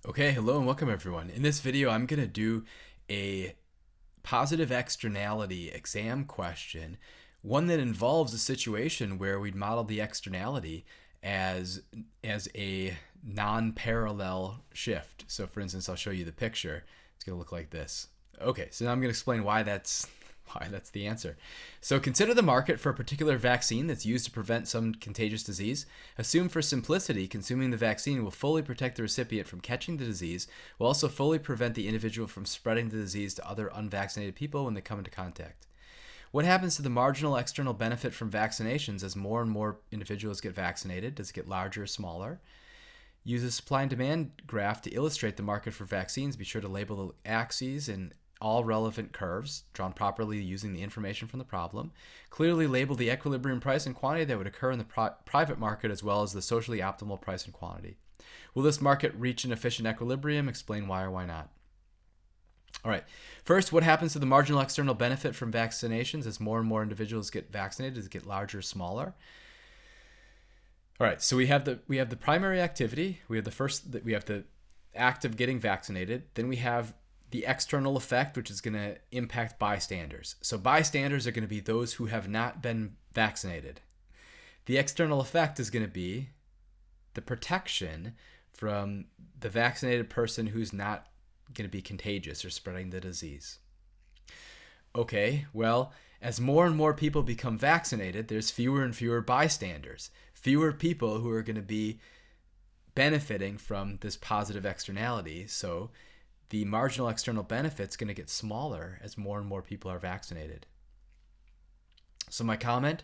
Okay, hello and welcome everyone. In this video, I'm going to do a positive externality exam question, one that involves a situation where we'd model the externality as a non-parallel shift. So for instance, I'll show you the picture. It's going to look like this. Okay, so now I'm going to explain why that's the answer. So consider the market for a particular vaccine that's used to prevent some contagious disease. Assume for simplicity, consuming the vaccine will fully protect the recipient from catching the disease, will also fully prevent the individual from spreading the disease to other unvaccinated people when they come into contact. What happens to the marginal external benefit from vaccinations as more and more individuals get vaccinated? Does it get larger or smaller? Use a supply and demand graph to illustrate the market for vaccines. Be sure to label the axes and all relevant curves, drawn properly using the information from the problem. Clearly label the equilibrium price and quantity that would occur in the private market as well as the socially optimal price and quantity. Will this market reach an efficient equilibrium? Explain why or why not. All right. First, what happens to the marginal external benefit from vaccinations as more and more individuals get vaccinated? Does it get larger or smaller? All right. So we have the primary activity. We have the act of getting vaccinated. Then we have the external effect, which is going to impact bystanders. So bystanders are going to be those who have not been vaccinated. The external effect is going to be the protection from the vaccinated person who's not going to be contagious or spreading the disease. Okay, well, as more and more people become vaccinated, there's fewer and fewer bystanders, fewer people who are going to be benefiting from this positive externality. So the marginal external benefit is going to get smaller as more and more people are vaccinated. So my comment,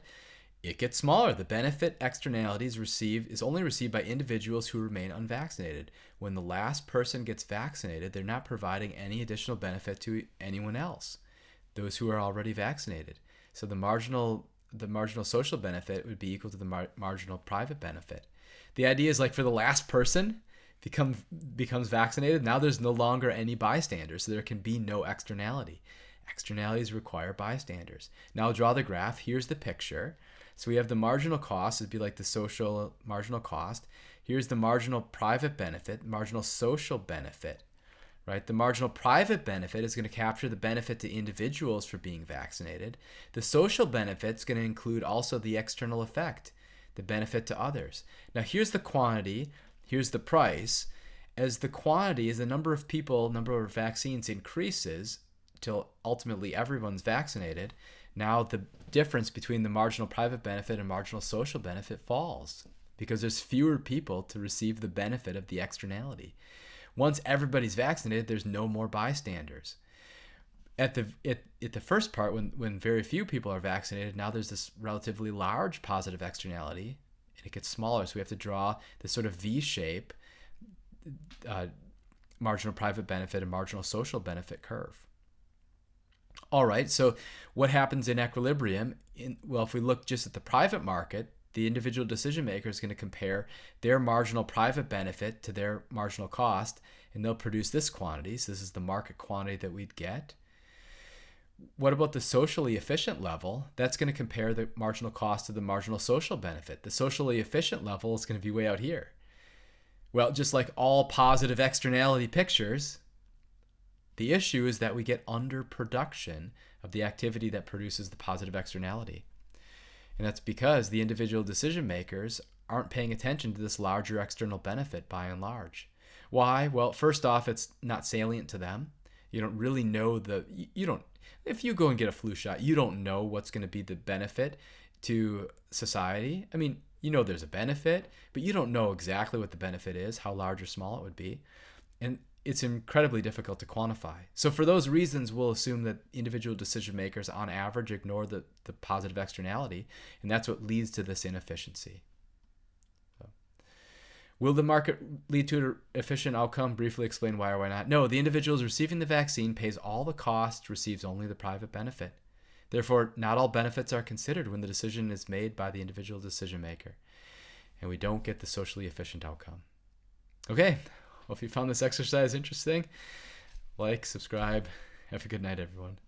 it gets smaller. The benefit externality is only received by individuals who remain unvaccinated. When the last person gets vaccinated, they're not providing any additional benefit to anyone else, those who are already vaccinated. So the marginal social benefit would be equal to the marginal private benefit. The idea is like for the last person becomes vaccinated, now there's no longer any bystanders, so there can be no externality. Externalities require bystanders. Now I'll draw the graph. Here's the picture. So we have the marginal cost, it'd be like the social marginal cost. Here's the marginal private benefit, marginal social benefit, right? The marginal private benefit is going to capture the benefit to individuals for being vaccinated. The social benefit is going to include also the external effect, the benefit to others. Now here's the quantity. Here's the price. As the quantity, as the number of vaccines increases till ultimately everyone's vaccinated, now the difference between the marginal private benefit and marginal social benefit falls because there's fewer people to receive the benefit of the externality. Once everybody's vaccinated, there's no more bystanders. At the first part, when very few people are vaccinated, now there's this relatively large positive externality, and it gets smaller. So we have to draw this sort of V-shape marginal private benefit and marginal social benefit curve. All right, so what happens in equilibrium? Well, if we look just at the private market, the individual decision maker is going to compare their marginal private benefit to their marginal cost, and they'll produce this quantity. So this is the market quantity that we'd get. What about the socially efficient level? That's going to compare the marginal cost to the marginal social benefit. The socially efficient level is going to be way out here. Well, just like all positive externality pictures, the issue is that we get underproduction of the activity that produces the positive externality. And that's because the individual decision makers aren't paying attention to this larger external benefit by and large. Why? Well, first off, it's not salient to them. You don't really know if you go and get a flu shot, you don't know what's going to be the benefit to society. I mean, you know there's a benefit, but you don't know exactly what the benefit is, how large or small it would be. And it's incredibly difficult to quantify. So for those reasons, we'll assume that individual decision makers on average ignore the positive externality, and that's what leads to this inefficiency. Will the market lead to an efficient outcome? Briefly explain why or why not. No, the individual receiving the vaccine pays all the cost, receives only the private benefit. Therefore, not all benefits are considered when the decision is made by the individual decision maker. And we don't get the socially efficient outcome. Okay, well, if you found this exercise interesting, like, subscribe. Have a good night, everyone.